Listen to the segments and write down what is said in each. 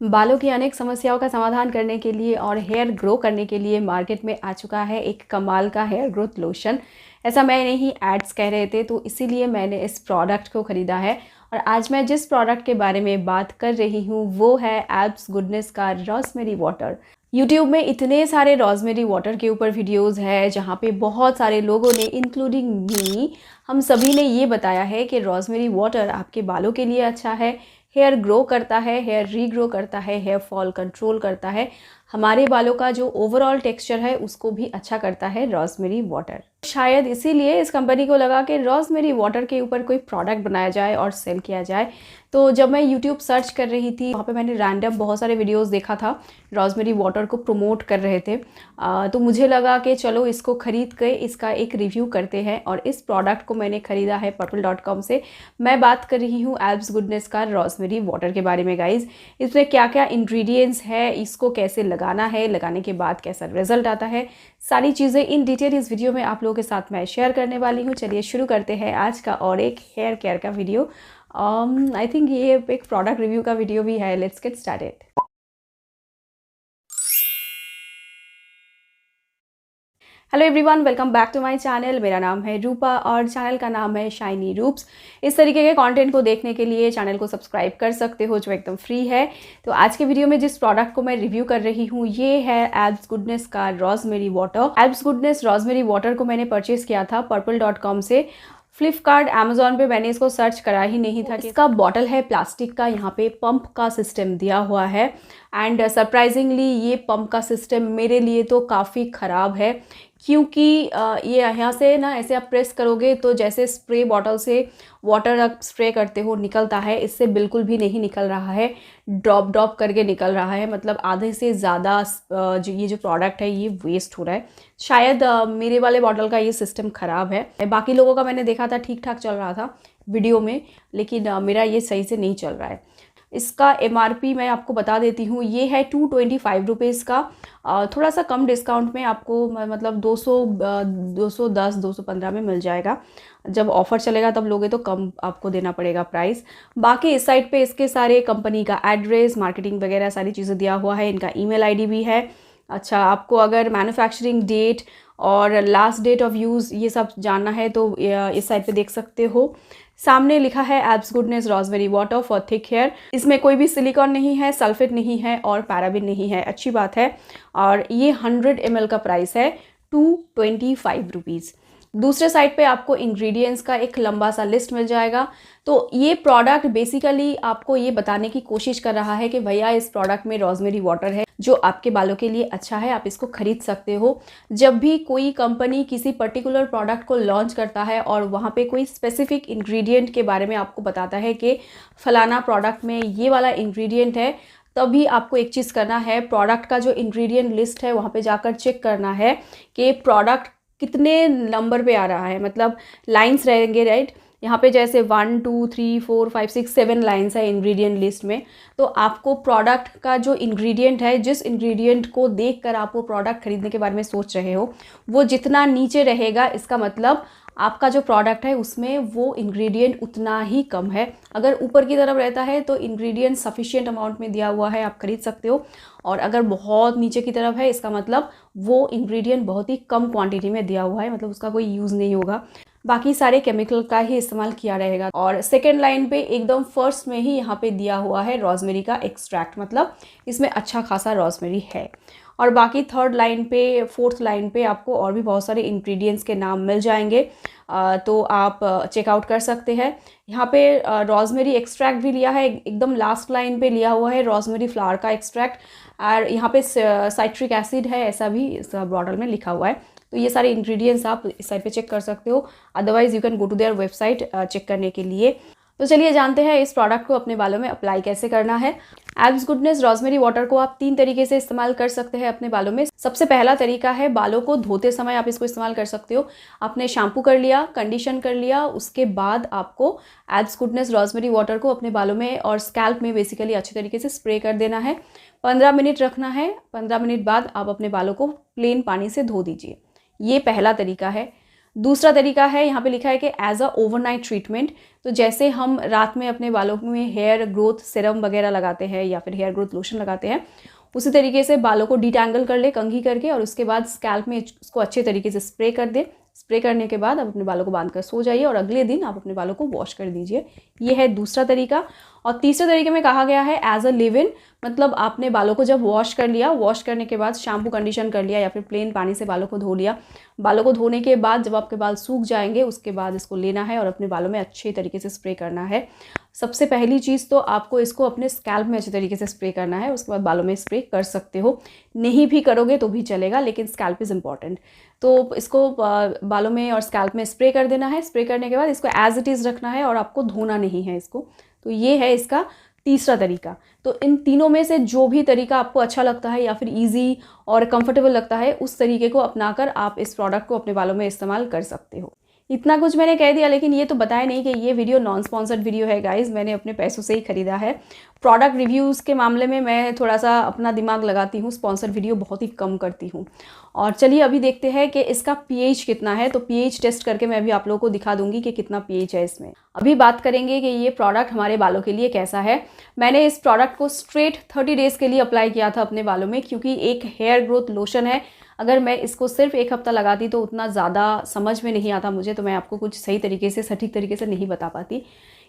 बालों की अनेक समस्याओं का समाधान करने के लिए और हेयर ग्रो करने के लिए मार्केट में आ चुका है एक कमाल का हेयर ग्रोथ लोशन। ऐसा मैंने ही एड्स कह रहे थे, तो इसीलिए मैंने इस प्रोडक्ट को ख़रीदा है। और आज मैं जिस प्रोडक्ट के बारे में बात कर रही हूँ वो है एब्स गुडनेस का रोज़मेरी वाटर। यूट्यूब में इतने सारे रोज़मेरी वाटर के ऊपर वीडियोस है जहाँ पे बहुत सारे लोगों ने इंक्लूडिंग मी, हम सभी ने ये बताया है कि रोज़मेरी वाटर आपके बालों के लिए अच्छा है, हेयर ग्रो करता है, हेयर रीग्रो करता है, हेयर फॉल कंट्रोल करता है, हमारे बालों का जो ओवरऑल टेक्सचर है उसको भी अच्छा करता है रोज़मेरी वाटर। शायद इसीलिए इस कंपनी को लगा कि रोज़मेरी वाटर के ऊपर कोई प्रोडक्ट बनाया जाए और सेल किया जाए। तो जब मैं यूट्यूब सर्च कर रही थी वहाँ पे मैंने रैंडम बहुत सारे वीडियोस देखा था, रोज़मेरी वाटर को प्रमोट कर रहे थे। तो मुझे लगा कि चलो इसको ख़रीद के इसका एक रिव्यू करते हैं। और इस प्रोडक्ट को मैंने ख़रीदा है purple.com से। मैं बात कर रही हूँ एब्स गुडनेस का रोज़मेरी वाटर के बारे में गाइज़। इसमें क्या क्या इंग्रेडिएंट्स है, इसको कैसे लगाना है, लगाने के बाद कैसा रिजल्ट आता है, सारी चीज़ें इन डिटेल इस वीडियो में आप लोगों के साथ मैं शेयर करने वाली हूँ। चलिए शुरू करते हैं आज का और एक हेयर केयर का वीडियो। आई थिंक ये एक प्रोडक्ट रिव्यू का वीडियो भी है। Let's get started. Hello everyone, welcome back to my channel. मेरा नाम है रूपा और चैनल का नाम है शाइनी रूप्स। इस तरीके के कंटेंट को देखने के लिए चैनल को सब्सक्राइब कर सकते हो जो एकदम फ्री है। तो आज के वीडियो में जिस प्रोडक्ट को मैं रिव्यू कर रही हूँ ये है एब्स गुडनेस का rosemary water. Abs goodness rosemary water को मैंने परचेज़ किया था purple.com से। फ्लिपकार्ट अमेजोन पे मैंने इसको सर्च करा ही नहीं था। इसका बॉटल है प्लास्टिक का, यहाँ पे पंप का सिस्टम दिया हुआ है एंड सरप्राइजिंगली ये पंप का सिस्टम मेरे लिए तो काफ़ी ख़राब है, क्योंकि ये यहाँ से ना ऐसे आप प्रेस करोगे तो जैसे स्प्रे बॉटल से वाटर आप स्प्रे करते हो निकलता है, इससे बिल्कुल भी नहीं निकल रहा है। ड्रॉप ड्रॉप करके निकल रहा है, मतलब आधे से ज़्यादा जो प्रोडक्ट है ये वेस्ट हो रहा है। शायद मेरे वाले बॉटल का ये सिस्टम ख़राब है। बाकी लोगों का मैंने देखा था ठीक ठाक चल रहा था वीडियो में, लेकिन मेरा ये सही से नहीं चल रहा है। इसका MRP मैं आपको बता देती हूँ, ये है 225 रुपीज़ का। थोड़ा सा कम डिस्काउंट में आपको मतलब 210 215 में मिल जाएगा। जब ऑफ़र चलेगा तब लोगे तो कम आपको देना पड़ेगा प्राइस। बाकी इस साइड पे इसके सारे कंपनी का एड्रेस, मार्केटिंग वगैरह सारी चीज़ें दिया हुआ है। इनका ईमेल आईडी भी है। अच्छा, आपको अगर मैन्युफैक्चरिंग डेट और लास्ट डेट ऑफ यूज़ ये सब जानना है तो इस साइड पे देख सकते हो। सामने लिखा है abs goodness rosemary water for thick hair. इसमें कोई भी सिलिकॉन नहीं है, सल्फेट नहीं है और पैराबिन नहीं है, अच्छी बात है। और ये 100 ml का प्राइस है 225 रुपीज़। दूसरे साइड पे आपको इंग्रेडिएंट्स का एक लंबा सा लिस्ट मिल जाएगा। तो ये प्रोडक्ट बेसिकली आपको ये बताने की कोशिश कर रहा है कि भैया इस प्रोडक्ट में रोज़मेरी वाटर है जो आपके बालों के लिए अच्छा है, आप इसको खरीद सकते हो। जब भी कोई कंपनी किसी पर्टिकुलर प्रोडक्ट को लॉन्च करता है और वहाँ पे कोई स्पेसिफिक इंग्रेडिएंट के बारे में आपको बताता है कि फलाना प्रोडक्ट में ये वाला इंग्रेडिएंट है, तभी आपको एक चीज़ करना है, प्रोडक्ट का जो इंग्रेडिएंट लिस्ट है वहाँ पे जाकर चेक करना है कि प्रोडक्ट कितने नंबर पे आ रहा है। मतलब लाइंस रहेंगे, राइट। यहाँ पे जैसे 1 2 3 4 5 6 7 लाइंस है इंग्रेडिएंट लिस्ट में। तो आपको प्रोडक्ट का जो इंग्रेडिएंट है, जिस इंग्रेडिएंट को देखकर आप वो प्रोडक्ट खरीदने के बारे में सोच रहे हो, वो जितना नीचे रहेगा इसका मतलब आपका जो प्रोडक्ट है उसमें वो इंग्रेडिएंट उतना ही कम है। अगर ऊपर की तरफ रहता है तो इंग्रेडिएंट सफिशिएंट अमाउंट में दिया हुआ है, आप खरीद सकते हो। और अगर बहुत नीचे की तरफ है इसका मतलब वो इंग्रेडिएंट बहुत ही कम क्वांटिटी में दिया हुआ है, मतलब उसका कोई यूज़ नहीं होगा, बाकी सारे केमिकल का ही इस्तेमाल किया रहेगा। और सेकेंड लाइन पे एकदम फर्स्ट में ही यहाँ पे दिया हुआ है रोज़मेरी का एक्सट्रैक्ट, मतलब इसमें अच्छा खासा रोज़मेरी है। और बाकी थर्ड लाइन पे, फोर्थ लाइन पे आपको और भी बहुत सारे इंग्रेडिएंट्स के नाम मिल जाएंगे, तो आप चेकआउट कर सकते हैं। यहाँ पे रोज़मेरी एक्सट्रैक्ट भी लिया है, एकदम लास्ट लाइन पे लिया हुआ है रोज़मेरी फ्लावर का एक्सट्रैक्ट। और यहाँ पे साइट्रिक एसिड है, ऐसा भी इस बॉटल में लिखा हुआ है। तो ये सारे इंग्रेडिएंट्स आप इस साइट पे चेक कर सकते हो, otherwise you can go to their website check करने के लिए। तो चलिए जानते हैं इस प्रोडक्ट को अपने बालों में अप्लाई कैसे करना है। एब्स गुडनेस रोज़मेरी वाटर को आप 3 तरीके से इस्तेमाल कर सकते हैं अपने बालों में। सबसे पहला तरीका है बालों को धोते समय आप इसको इस्तेमाल कर सकते हो। आपने शैम्पू कर लिया, कंडीशन कर लिया, उसके बाद आपको एब्स गुडनेस रोज़मेरी वाटर को अपने बालों में और स्कैल्प में बेसिकली अच्छे तरीके से स्प्रे कर देना है। 15 मिनट रखना है। 15 मिनट बाद आप अपने बालों को प्लेन पानी से धो दीजिए। ये पहला तरीका है। दूसरा तरीका है, यहाँ पे लिखा है कि एज अ ओवरनाइट ट्रीटमेंट। तो जैसे हम रात में अपने बालों में हेयर ग्रोथ सीरम वगैरह लगाते हैं या फिर हेयर ग्रोथ लोशन लगाते हैं, उसी तरीके से बालों को डिटैंगल कर ले कंघी करके, और उसके बाद स्कैल्प में उसको अच्छे तरीके से स्प्रे कर दे। स्प्रे करने के बाद आप अपने बालों को बांध कर सो जाइए और अगले दिन आप अपने बालों को वॉश कर दीजिए। ये है दूसरा तरीका। और तीसरे तरीके में कहा गया है एज अ लिव इन, मतलब आपने बालों को जब वॉश कर लिया, वॉश करने के बाद शैम्पू कंडीशन कर लिया या फिर प्लेन पानी से बालों को धो लिया। बालों को धोने के बाद जब आपके बाल सूख जाएंगे, उसके बाद इसको लेना है और अपने बालों में अच्छे तरीके से स्प्रे करना है। सबसे पहली चीज़ तो आपको इसको अपने स्कैल्प में अच्छे तरीके से स्प्रे करना है, उसके बाद बालों में स्प्रे कर सकते हो, नहीं भी करोगे तो भी चलेगा, लेकिन स्कैल्प इज़ इम्पॉर्टेंट। तो इसको बालों में और स्कैल्प में स्प्रे कर देना है। स्प्रे करने के बाद इसको एज इट इज़ रखना है और आपको धोना नहीं है इसको। तो ये है इसका तीसरा तरीका। तो इन तीनों में से जो भी तरीका आपको अच्छा लगता है या फिर इजी और कंफर्टेबल लगता है, उस तरीके को अपनाकर आप इस प्रोडक्ट को अपने बालों में इस्तेमाल कर सकते हो। इतना कुछ मैंने कह दिया, लेकिन ये तो बताया नहीं कि ये वीडियो नॉन स्पॉन्सर्ड वीडियो है गाइस, मैंने अपने पैसों से ही खरीदा है। प्रोडक्ट रिव्यूज़ के मामले में मैं थोड़ा सा अपना दिमाग लगाती हूँ, स्पॉन्सर्ड वीडियो बहुत ही कम करती हूँ। और चलिए अभी देखते हैं कि इसका पीएच कितना है। तो पीएच टेस्ट करके मैं अभी आप लोगों को दिखा दूंगी कि कितना पीएच है इसमें। अभी बात करेंगे कि ये प्रोडक्ट हमारे बालों के लिए कैसा है। मैंने इस प्रोडक्ट को स्ट्रेट 30 डेज़ के लिए अप्लाई किया था अपने बालों में, क्योंकि एक हेयर ग्रोथ लोशन है। अगर मैं इसको सिर्फ एक हफ्ता लगाती तो उतना ज़्यादा समझ में नहीं आता मुझे, तो मैं आपको कुछ सही तरीके से, सटीक तरीके से नहीं बता पाती।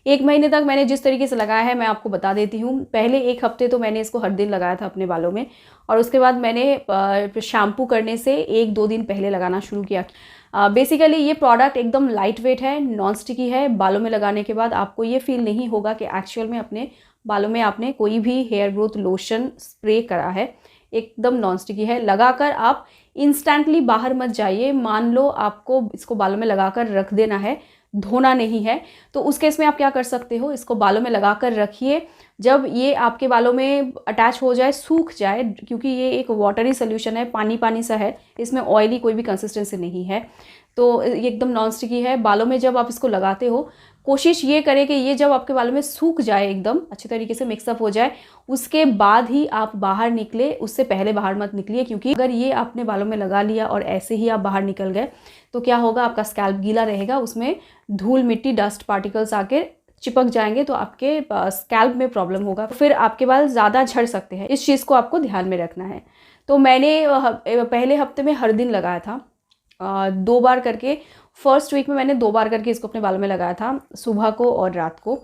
1 महीने तक मैंने जिस तरीके से लगाया है मैं आपको बता देती हूँ। पहले 1 हफ्ते तो मैंने इसको हर दिन लगाया था अपने बालों में, और उसके बाद मैंने शैम्पू करने से 1-2 दिन पहले लगाना शुरू किया। बेसिकली ये प्रोडक्ट एकदम लाइट वेट है, नॉन स्टिकी है। बालों में लगाने के बाद आपको ये फील नहीं होगा कि एक्चुअल में अपने बालों में आपने कोई भी हेयर ग्रोथ लोशन स्प्रे करा है। एकदम नॉन स्टिकी है। लगाकर आप इंस्टेंटली बाहर मत जाइए। मान लो आपको इसको बालों में लगाकर रख देना है, धोना नहीं है, तो उस केस में आप क्या कर सकते हो, इसको बालों में लगाकर रखिए। जब ये आपके बालों में अटैच हो जाए, सूख जाए, क्योंकि ये एक वाटरी सोल्यूशन है, पानी पानी सा है, इसमें ऑयली कोई भी कंसिस्टेंसी नहीं है, तो ये एकदम नॉन स्टिकी है। बालों में जब आप इसको लगाते हो, कोशिश ये करें कि ये जब आपके बालों में सूख जाए, एकदम अच्छे तरीके से मिक्सअप हो जाए, उसके बाद ही आप बाहर निकले, उससे पहले बाहर मत निकलिए। क्योंकि अगर ये आपने बालों में लगा लिया और ऐसे ही आप बाहर निकल गए तो क्या होगा, आपका स्कैल्प गीला रहेगा, उसमें धूल मिट्टी डस्ट पार्टिकल्स आके चिपक जाएंगे, तो आपके स्कैल्प में प्रॉब्लम होगा, फिर आपके बाल ज़्यादा झड़ सकते हैं। इस चीज़ को आपको ध्यान में रखना है। तो मैंने पहले हफ्ते में हर दिन लगाया था, 2 बार करके। फर्स्ट वीक में मैंने 2 बार करके इसको अपने बालों में लगाया था, सुबह को और रात को।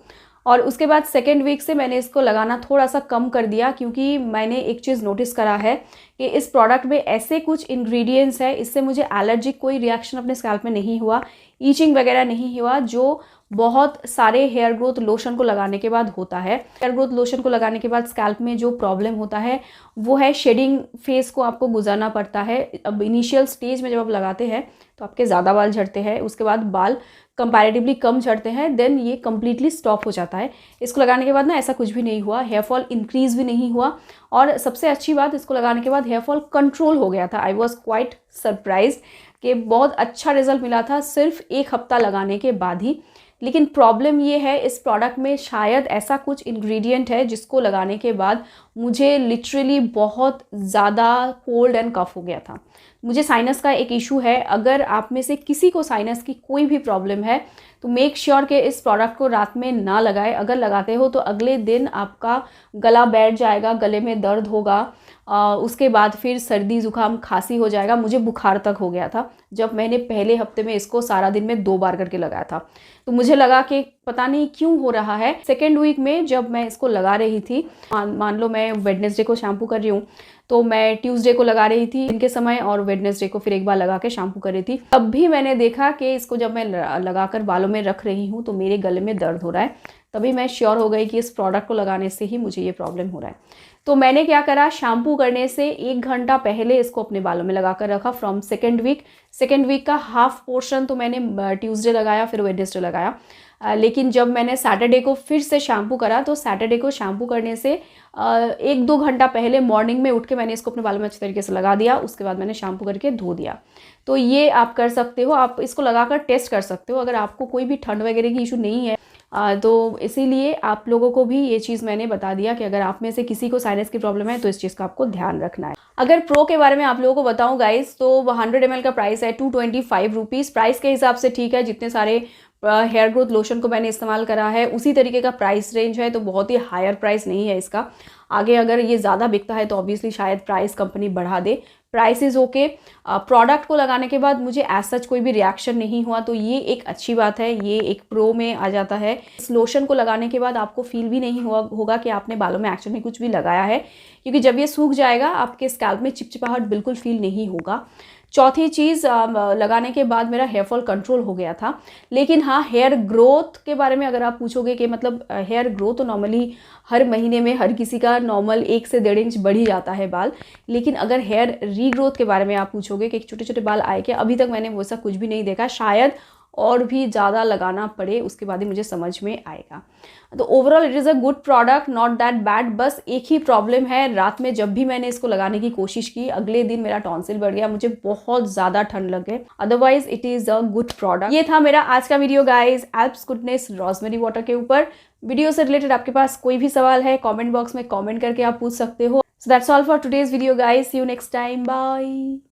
और उसके बाद सेकेंड वीक से मैंने इसको लगाना थोड़ा सा कम कर दिया, क्योंकि मैंने एक चीज़ नोटिस करा है कि इस प्रोडक्ट में ऐसे कुछ इंग्रेडिएंट्स है, इससे मुझे एलर्जिक कोई रिएक्शन अपने स्कैल्प में नहीं हुआ, ईचिंग वगैरह नहीं हुआ, जो बहुत सारे हेयर ग्रोथ लोशन को लगाने के बाद होता है। हेयर ग्रोथ लोशन को लगाने के बाद स्कैल्प में जो प्रॉब्लम होता है वो है शेडिंग फेस को आपको गुजरना पड़ता है। अब इनिशियल स्टेज में जब आप लगाते हैं तो आपके ज़्यादा बाल झड़ते हैं, उसके बाद बाल कंपैरेटिवली कम झड़ते हैं, देन ये कम्प्लीटली स्टॉप हो जाता है। इसको लगाने के बाद ना ऐसा कुछ भी नहीं हुआ, हेयर फॉल इंक्रीज़ भी नहीं हुआ, और सबसे अच्छी बात, इसको लगाने के बाद हेयर फॉल कंट्रोल हो गया था। आई वॉज क्वाइट सरप्राइज्ड कि बहुत अच्छा रिजल्ट मिला था सिर्फ 1 हफ्ता लगाने के बाद ही। लेकिन प्रॉब्लम ये है, इस प्रोडक्ट में शायद ऐसा कुछ इंग्रेडिएंट है जिसको लगाने के बाद मुझे लिटरली बहुत ज़्यादा कोल्ड एंड कफ हो गया था। मुझे साइनस का एक इशू है। अगर आप में से किसी को साइनस की कोई भी प्रॉब्लम है तो मेक श्योर कि इस प्रोडक्ट को रात में ना लगाए। अगर लगाते हो तो अगले दिन आपका गला बैठ जाएगा, गले में दर्द होगा, उसके बाद फिर सर्दी जुकाम खांसी हो जाएगा। मुझे बुखार तक हो गया था जब मैंने पहले हफ्ते में इसको सारा दिन में 2 बार करके लगाया था। तो मुझे लगा कि पता नहीं क्यों हो रहा है। सेकेंड वीक में जब मैं इसको लगा रही थी, मान लो मैं वेडनेसडे को शैम्पू कर रही हूँ, तो मैं ट्यूसडे को लगा रही थी दिन के समय और वेडनेसडे को फिर एक बार लगा के शैम्पू कर रही थी। तब भी मैंने देखा कि इसको जब मैं लगाकर बालों में रख रही हूँ तो मेरे गले में दर्द हो रहा है। तभी मैं श्योर हो गई कि इस प्रोडक्ट को लगाने से ही मुझे ये प्रॉब्लम हो रहा है। तो मैंने क्या करा, शैम्पू करने से 1 घंटा पहले इसको अपने बालों में लगा कर रखा फ्रॉम सेकेंड वीक का हाफ पोर्शन तो मैंने ट्यूसडे लगाया, फिर वेडनेसडे लगाया। लेकिन जब मैंने सैटरडे को फिर से शैम्पू करा तो सैटरडे को शैम्पू करने से 1-2 घंटा पहले मॉर्निंग में उठ के मैंने इसको अपने बालों में अच्छे तरीके से लगा दिया। उसके बाद मैंने शैम्पू करके धो दिया। तो ये आप कर सकते हो, आप इसको लगाकर टेस्ट कर सकते हो। अगर आपको कोई भी ठंड वगैरह की इशू नहीं है, तो इसीलिए आप लोगों को भी ये चीज़ मैंने बता दिया कि अगर आप में से किसी को साइनस की प्रॉब्लम है तो इस चीज़ का आपको ध्यान रखना है। अगर प्रो के बारे में आप लोगों को बताऊं गाइस, तो 100 ml का प्राइस है 225 रुपीज़। प्राइस के हिसाब से ठीक है, जितने सारे हेयर ग्रोथ लोशन को मैंने इस्तेमाल करा है उसी तरीके का प्राइस रेंज है, तो बहुत ही हायर प्राइस नहीं है इसका। आगे अगर ये ज़्यादा बिकता है तो ऑब्वियसली शायद प्राइस कंपनी बढ़ा दे। Price is okay. प्रोडक्ट को लगाने के बाद मुझे एज सच कोई भी रिएक्शन नहीं हुआ, तो ये एक अच्छी बात है, ये एक प्रो में आ जाता है। इस लोशन को लगाने के बाद आपको फील भी नहीं होगा कि आपने बालों में एक्चुअली कुछ भी लगाया है, क्योंकि जब ये सूख जाएगा आपके स्कैल्प में चिपचिपाहट बिल्कुल फील नहीं होगा। चौथी चीज़, लगाने के बाद मेरा हेयर फॉल कंट्रोल हो गया था। लेकिन हाँ, हेयर ग्रोथ के बारे में अगर आप पूछोगे कि मतलब हेयर ग्रोथ तो नॉर्मली हर महीने में हर किसी का नॉर्मल 1 से 1.5 इंच बढ़ ही जाता है बाल। लेकिन अगर हेयर रीग्रोथ के बारे में आप पूछोगे कि छोटे छोटे बाल आए क्या, अभी तक मैंने वैसा कुछ भी नहीं देखा। शायद और भी ज़्यादा लगाना पड़े, उसके बाद ही मुझे समझ में आएगा। तो overall it is a good product, not that bad. बस एक ही प्रॉब्लम है, रात में जब भी मैंने इसको लगाने की कोशिश की अगले दिन मेरा टॉन्सिल बढ़ गया, मुझे बहुत ज़्यादा ठंड लग गई। Otherwise it is a good product. ये था मेरा आज का video guys, Alps goodness rosemary water के ऊपर। वीडियो से रिलेटेड आपके पास कोई भी सवाल है कॉमेंट बॉक्स में कॉमेंट करके आप पूछ सकते हो। So that's all for today's video guys, see you next time, bye.